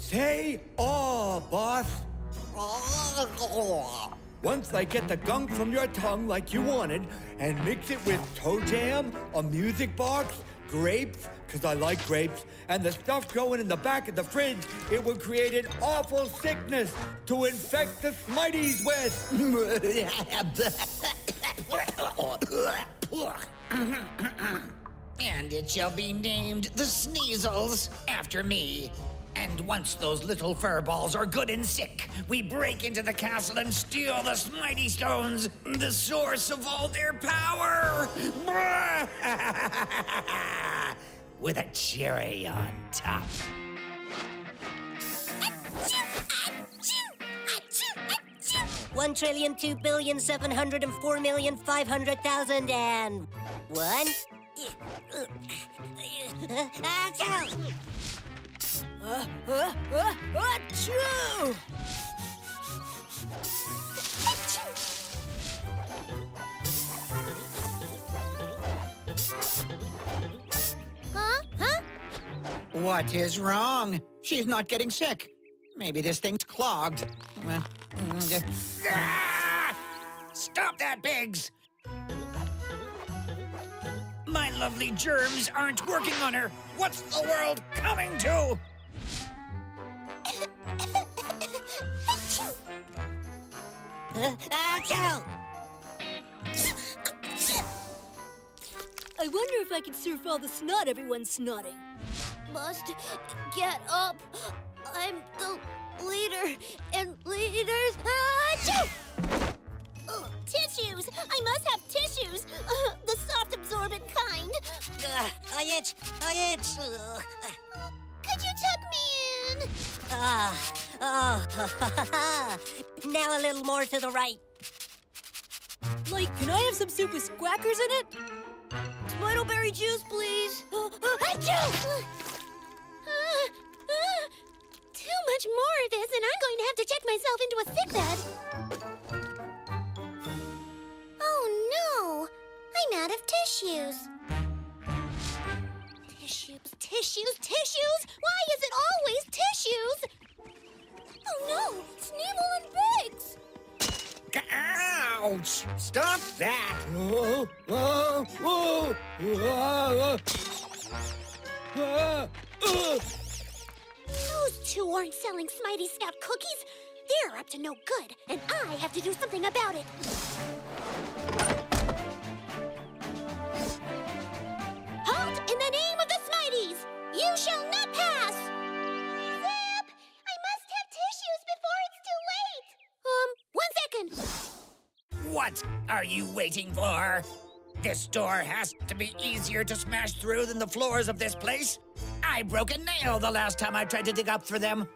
Say "aw," boss. Once I get the gunk from your tongue like you wanted and mix it with toe jam, a music box, grapes, because I like grapes, and the stuff growing in the back of the fridge, it will create an awful sickness to infect the Smities with. And it shall be named the Sneasels after me. And once those little fur balls are good and sick, we break into the castle and steal the Smitey Stones, the source of all their power! With a cherry on top. 1,2,704,500,001. Achoo! Huh? What is wrong? She's not getting sick. Maybe this thing's clogged. Stop that, Biggs! My lovely germs aren't working on her. What's the world coming to? I wonder if I can surf all the snot everyone's snotting. Must get up. I'm the leader, and leaders. Achoo! Tissues! I must have tissues! The soft, absorbent kind. I itch. Could you tuck me in? Now a little more to the right. Like, can I have some soup with squackers in it? Tomato-berry juice, please. Achoo! Too much more of this, and I'm going to have to check myself into a sickbed. Oh no! I'm out of tissues. Tissues! Why is it always tissues? Oh no! Sneeble and Biggs! Ouch! Stop that! Those two aren't selling Smitey Scout cookies. They're up to no good, and I have to do something about it. Halt in the name of the Smities! You shall not pass! Zip! I must have tissues before it's too late! 1 second. What are you waiting for? This door has to be easier to smash through than the floors of this place. I broke a nail the last time I tried to dig up for them.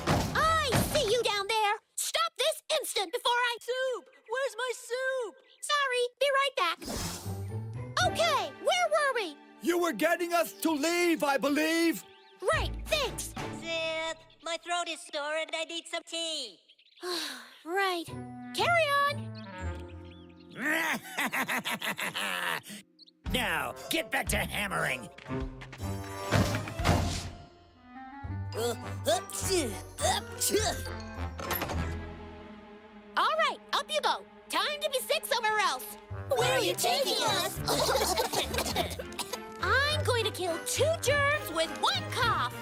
I see you down there! Stop this instant before I... Soup! Where's my soup? Sorry, be right back. Okay, where were we? You were getting us to leave, I believe. Right, thanks. Zip! My throat is sore and I need some tea. Right. Carry on. Now, get back to hammering. All right, up you go. Time to be sick somewhere else. Where are you taking us? I'm going to kill 2 germs with 1 cough.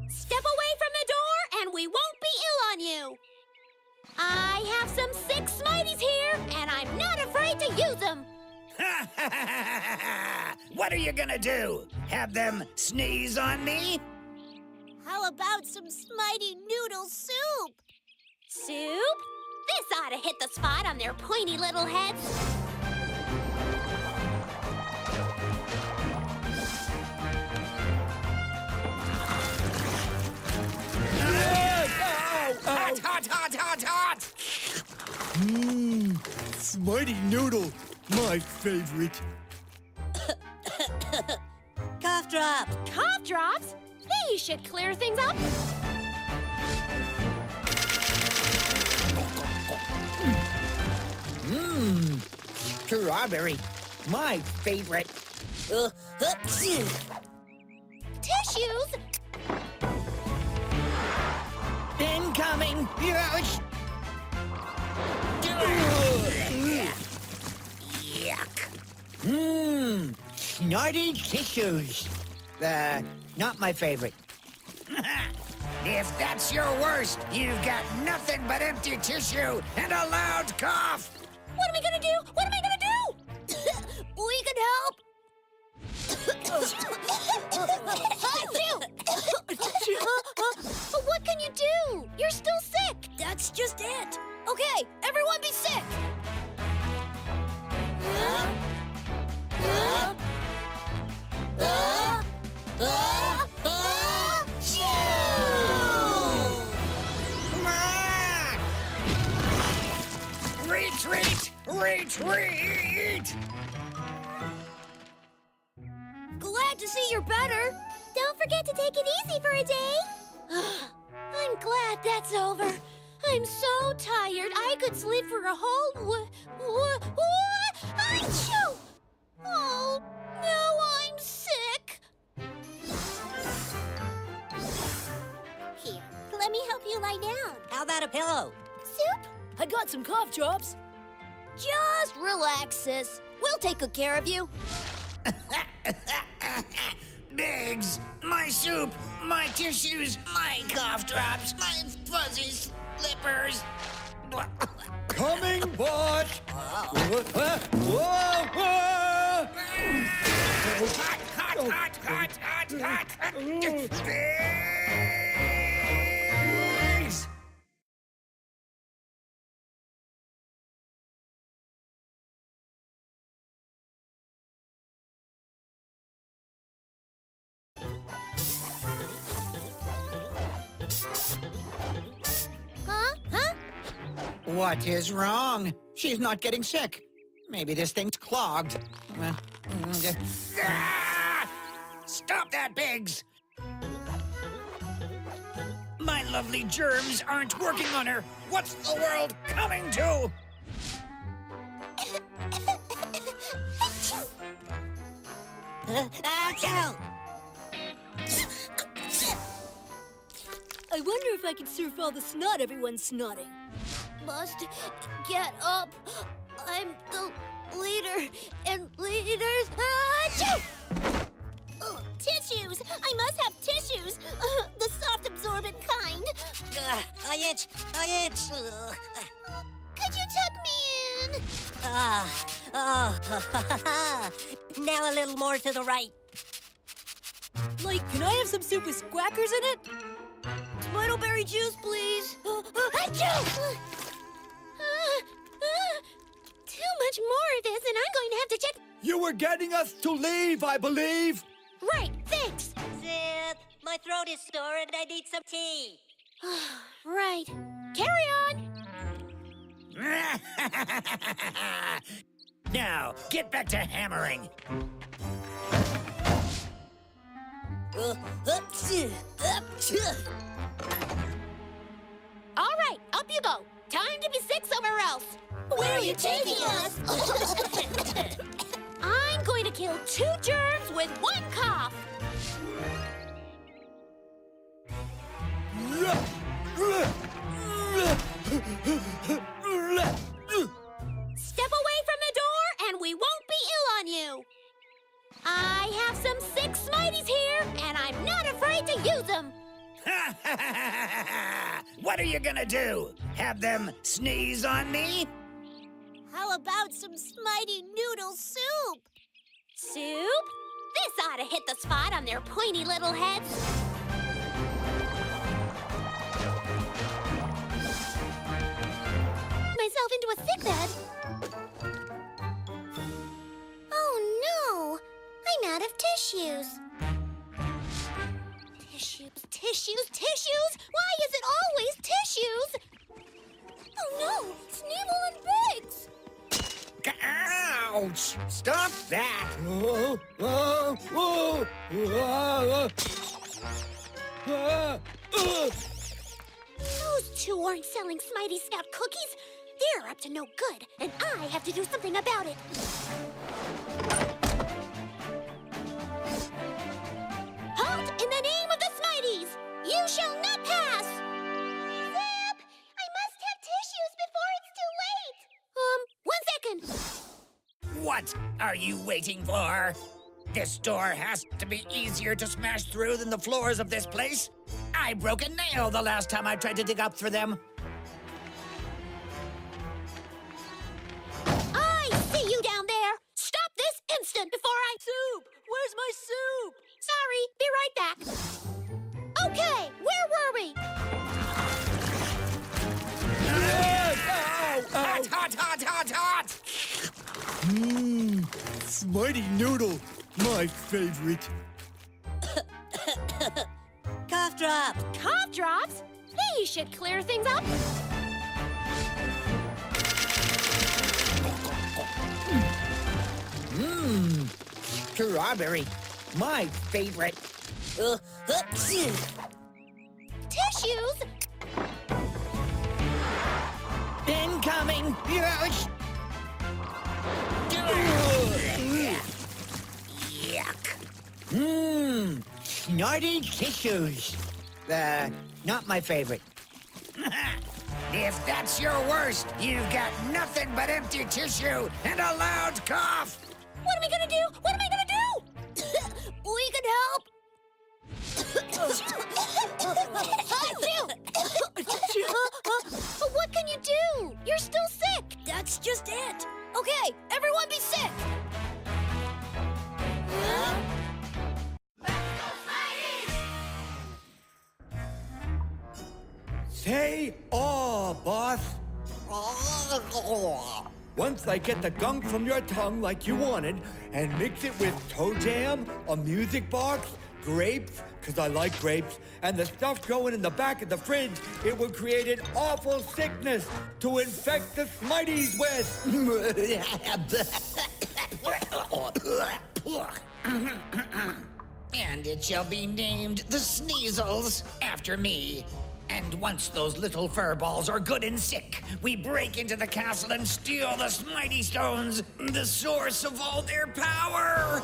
Step away from the door and we won't be ill on you. I have some sick Smities here, and I'm not afraid to use them. What are you gonna do? Have them sneeze on me? How about some Smitey noodle soup? Soup? This ought to hit the spot on their pointy little heads. Hot, hot, hot, hot, hot! Smitey Noodle, my favorite. Cough drop. Cough drops? These should clear things up. Strawberry. My favorite. Tissues? Incoming! Ouch! Yuck. Snotty tissues. Not my favorite. If that's your worst, you've got nothing but empty tissue and a loud cough. What am I gonna do? What am I gonna do? We can help. But what can you do? You're still sick. That's just it. Okay, everyone be sick. Retreat! Retreat! Glad to see you're better. Don't forget to take it easy for a day. I'm glad that's over. I'm so tired. I could sleep for a whole achoo! Oh, now I'm sick. Here, let me help you lie down. How about a pillow? Soup? I got some cough drops. Just relax, sis. We'll take good care of you. Biggs, my soup, my tissues, my cough drops, my fuzzy slippers. Coming, what? Whoa! Hot. Biggs! Huh? What is wrong? She's not getting sick. Maybe this thing's clogged. Ah! Stop that, Biggs! My lovely germs aren't working on her. What's the world coming to? Achoo! I wonder if I can surf all the snot everyone's snotting. Must get up. I'm the leader, and leaders. Achoo! Tissues! I must have tissues! The soft absorbent kind. I itch. Could you tuck me in? Now a little more to the right. Like, can I have some soup with squackers in it? Tomato berry juice, please. Achoo! Too much more of this, and I'm going to have to check. You were getting us to leave, I believe. Right, thanks. Zip, my throat is sore and I need some tea. Right. Carry on. Now, get back to hammering. All right, up you go. Time to be sick somewhere else. Where are you taking us? I'm going to kill 2 germs with 1 cough. Step away from the door and we won't be ill on you. I have some sick Smities here, and I'm not afraid to use them. What are you gonna do? Have them sneeze on me? How about some Smitey noodle soup? Soup? This ought to hit the spot on their pointy little heads. Myself into a sick bed. Oh no! I'm out of tissues. Tissues? Why is it always tissues? Oh no! Sneeble and Biggs! Ouch! Stop that! Those 2 aren't selling Smitey Scout cookies. They're up to no good, and I have to do something about it. Halt in the name of the Smities! You shall not pass! Zip! I must have tissues before it's too late! 1 second. What are you waiting for? This door has to be easier to smash through than the floors of this place. I broke a nail the last time I tried to dig up for them. I see you down there! Stop this instant before I... Soup! Where's my soup? Sorry, be right back. Okay, where were we? Hot, hot, hot, hot, hot! Smitey noodle, my favorite. Cough drop. Cough drops? These should clear things up. Strawberry, my favorite. Tissues? Incoming! Yes! Yuck. Snarty tissues. Not my favorite. If that's your worst, you've got nothing but empty tissue and a loud cough. What am I gonna do? What am I gonna do? We can help. But what can you do? You're still sick. That's just it. Okay, everyone be sick. Say aw, boss. Once I get the gunk from your tongue like you wanted and mix it with toe jam, a music box, grapes, because I like grapes, and the stuff growing in the back of the fridge, it would create an awful sickness to infect the Smities with. And it shall be named the Sneasels after me. And once those little fur balls are good and sick, we break into the castle and steal the Smitey Stones, the source of all their power!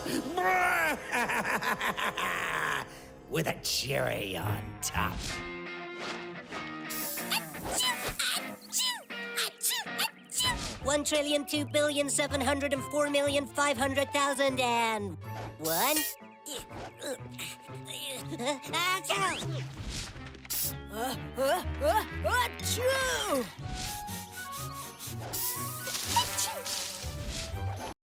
With a cherry on top. 1,2,704,500,001. Achoo!